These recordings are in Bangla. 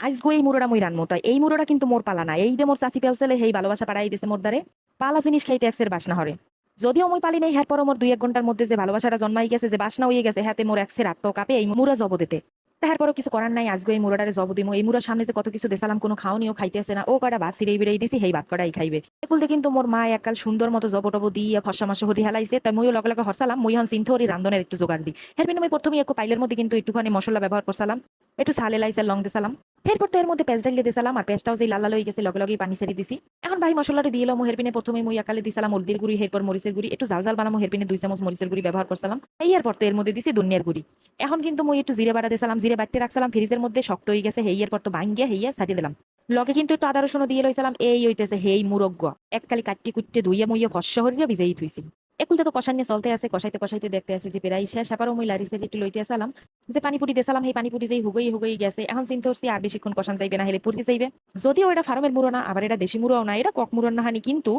আজগো এই মুড়োটা মুই রানমো তাই এই মুড়োটা কিন্তু মোর পালা না, এই যে মোর চাচি পেলছেলে সেই ভালোবাসা পাড়াই দিছে মোর দ্বারে। পালা জিনিস খাইতে একসের বাসনা হরে। যদিও মুই পালি নাই, হ্যাঁ পর মোর 2-1 ঘন্টার মধ্যে যে ভালোবাসাটা জন্মাই গেছে, যে বাসনা হয়ে গেছে, হাতে মোর একসের আত্ম কাপে এই মুড়া জব দিতে। তারপরও কিছু করার নাই, আজকে এই মুড়াটারে জব দিমু। এই মুড়ার সামনে যে কত কিছু দেশালাম, কোনো খাওনিও খাইতে আসে না, ও কটা বাস সিরেই বিরেই দিছি, সেই ভাত কটাই খাইবে। একুলতে কিন্তু মোর মা এককাল সুন্দর মতো জব টব দিয়ে ফসা মাসে হরি হেলাইছে, তাই মুইও লগে লগে হরসালাম। মুই হন চিন্তা হরি রান্ধনের একটু জোগাড় দিই। এর আমি প্রথমে একটু পাইলের মধ্যে কিন্তু একটুখানি মশলা ব্যবহার করছিলাম, একটু সালে লাইছে লং দিছিলাম। এরপর তো এর মধ্যে পেঁয়াজ ডালিয়ে দিছিলাম, আর পেঁয়াজটাও যে লাল লাল হয়ে গেছে লগে লগে পানি ছেড়ে দিছি। এখন ভাই মশলাটা দিয়ে এলো হেরপিনে, প্রথমে মুই একালে দিছিলাম হলদির গুঁড়ি, এরপর মরিচের গুঁড়ি, একটু জাল জাল বানামো হেরপিনে 2 চামচ মরিচের গুঁড়ি ব্যবহার করছিলাম। এরপর তো এর মধ্যে দিছি ধনিয়ার গুঁড়ি। এখন কিন্তু মুই একটু জিরে বাটা দিছিলাম, জিরে বাটতে রাখছিলাম ফ্রিজের মধ্যে, শক্ত হয়ে গেছে। এরপর তো ভাঙ্গিয়া সাজিয়ে দিলাম। লগে কিন্তু একটু আদা রসুন দিয়ে লইছিলাম। এই হইতেছে হেই মুরব্ব, এককালি কাট্টি কুট্টে ধুইয়া মুইয়া ফর্সা হরিয়া ভিজাই থুইছি। একুলতে তো কষান নিয়ে চলতে আছে, কষাইতে কষাইতে দেখতে আছে যে প্রায় শেষ। আবারও মুই লারি সাইড একটু লইতে আসলাম, যে পানিপুরি দেসালাম, সেই পানিপুরি যেই হুগই হুগই গেছে। এখন চিন্তা করছি আর বেশিক্ষণ কষান যাইবে না, হেলে পুরি যাইবে। যদিও এটা ফার্মের মুড়ো না, আবার এটা দেশি মুড়োও না, এটা কক মুড়োর না হানি, কিন্তু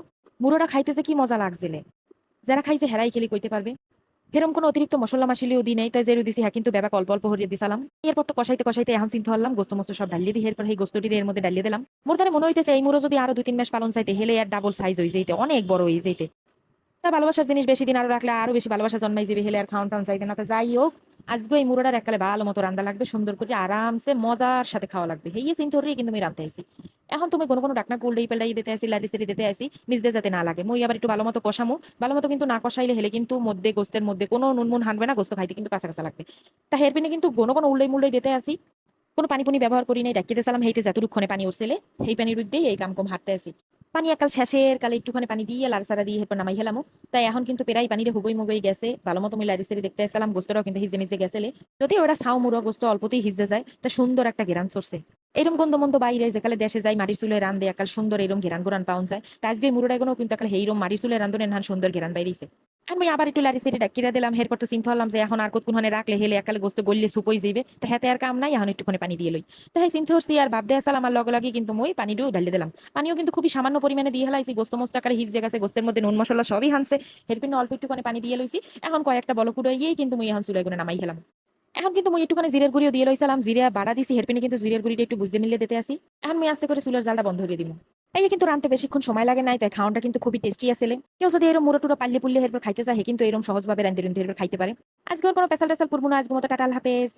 মুড়োটা খাইতে যে কি মজা লাগছিলে, যারা খাইছে হেরাই খেলি কইতে পারবে। এরকম কোনো অতিরিক্ত মশলা মাসিলিও দিই নাই, তাই যেরু দিছি হ্যাঁ কিন্তু ব্যাপাক অল্প অল্প হরিয়ে দিছিলাম। এরপর তো কষাইতে কষাইতে এখন চিন্তা হলাম গোস্ত মস্ত সব ডালিয়ে দিই। এরপর এই গোস্তটি এর মধ্যে ডালিয়ে দিলাম। মোর দ্বারা মনে হইতেছে এই মুড়ো যদি আরো 2-3 মাস পালন চাইতে, হেলে আর ডাবল সাইজ হয়ে যেতে, অনেক বড় হয়ে যেতে। তা ভালোবাসার জিনিস বেশি দিন আরো রাখলে আরো বেশি ভালোবাসা জন্মাই যাবে, হেলে আর খাওয়ান টাউন চাইবে না। তো যাই হোক, আজকে এই মুড়োটার এককালে ভালো মতো রান্না লাগবে, সুন্দর করে আরামসে মজার সাথে খাওয়া লাগবে। এই চিন্তা করেই কিন্তু আমি রাঁধতে আইছি। এখন তুমি কোনো কোনো ডাকনা কুলডেই পেল্ডাই দিতে আসি, লাড়ি সেরি দিতে আসি, নিজদের যাতে না লাগে। মই আবার একটু ভালো মতো কষামু। ভালো মতো কিন্তু না কষাইলে হেলে কিন্তু মধ্যে গোস্তের মধ্যে কোনো নুনমুন হানবে না, গোস্ত খাইতে কিন্তু কাঁচা কাঁচা লাগবে। তা হেরপিনে কিন্তু কোনো কোনো উল্লেই মুল্লেই দিতে আসি, কোনো পানি পুনি ব্যবহার করি নাই। ডাকিতে সালাম হেইতে যতটুক্ষণে পানি উঠছিলে সেই পানির উদ্দেই এই কাম কম হাঁটতে আসি। পানি একাল শেষের কালে একটুখানি পানি দিয়ে লাড়সাড়া দিয়ে এরপর নামাই হেলামু। তাই এখন কিন্তু প্রায় পানিরে হুগই মুগই গেছে, ভালো মতো আমি লাড়ি সারি দেখতে আসলাম। গোস্তটাও কিন্তু হিজে মিজে গেছিলে, যদি ওরা ছাও মুড়ো গোস্ত অল্পতেই হিজে যায়, তা সুন্দর একটা গেরান চড়ছে। এরম গন্ধ মন্দ বাইরে যেকালে দেশে যায় মাটির চুলে রান দেয় একাল সুন্দর এরম ঘেরান গুরান পাউন যায়। তাজগে মুড়োটা কোনো কিন্তু একাল হেইরম মাটির চুলে রান্ধনের নান সুন্দর ঘেরান বাইরেছে। আমি আবার একটু লাড়ি সেটি ডাকিরা দিলাম। এরপর তো চিন্তা হলাম যে এখন আর কতক্ষণে রাখলে হেলে একালে গোস্ত গললে সুপই যাইবে, তা হাতে আর কাম নাই, এখন একটুখানি পানি দিয়ে লই। তাই চিন্তা করছি আর ভাব দেয়া সালাম, আর লগে লগে কিন্তু মই পানিটাও ঢালিয়ে দিলাম। পানিও কিন্তু খুবই সামান্য পরিমাণে দিয়ে হেলাইছি, গোস্ত মস্ত আকারে হিজে গেছে, গোস্তের মধ্যে নুন মশলা সবই হানছে। এরপর অল্প একটুখানি পানি দিয়ে লইছি। এখন কয়েকটা বলকুড়ো গিয়েই কিন্তু মই এখন চুলাই গুনে নামাই হেলাম। এখন কিন্তু মুই একটুখানি জিরের গুঁড়িও দিয়ে লইছিলাম, জিরে বাড়া দিছি, হেরপিনে কিন্তু জিরের গুঁড়িটা একটু বুঝে মিলিয়ে দিতে আসি। এখন মুই আস্তে করে চুলের জালটা বন্ধ করে দিব। এই কিন্তু রানতে বেশিক্ষণ সময় লাগে নাই, তাই খাওয়াটা কিন্তু খুবই টেস্টি আসলে। কেউ যদি এরকম মুড়ো টুড়ো পাল্লে পুল্লে হেরপর খাইতে চায়, হে কিন্তু এরকম সহজভাবে রান্ধে রুন্ধে হেরপর খাইতে পারে। আজকে ওর কোনো পেশাল টেশাল করবো না, আজকে মতো টাটা, আল্লাহ হাফেজ।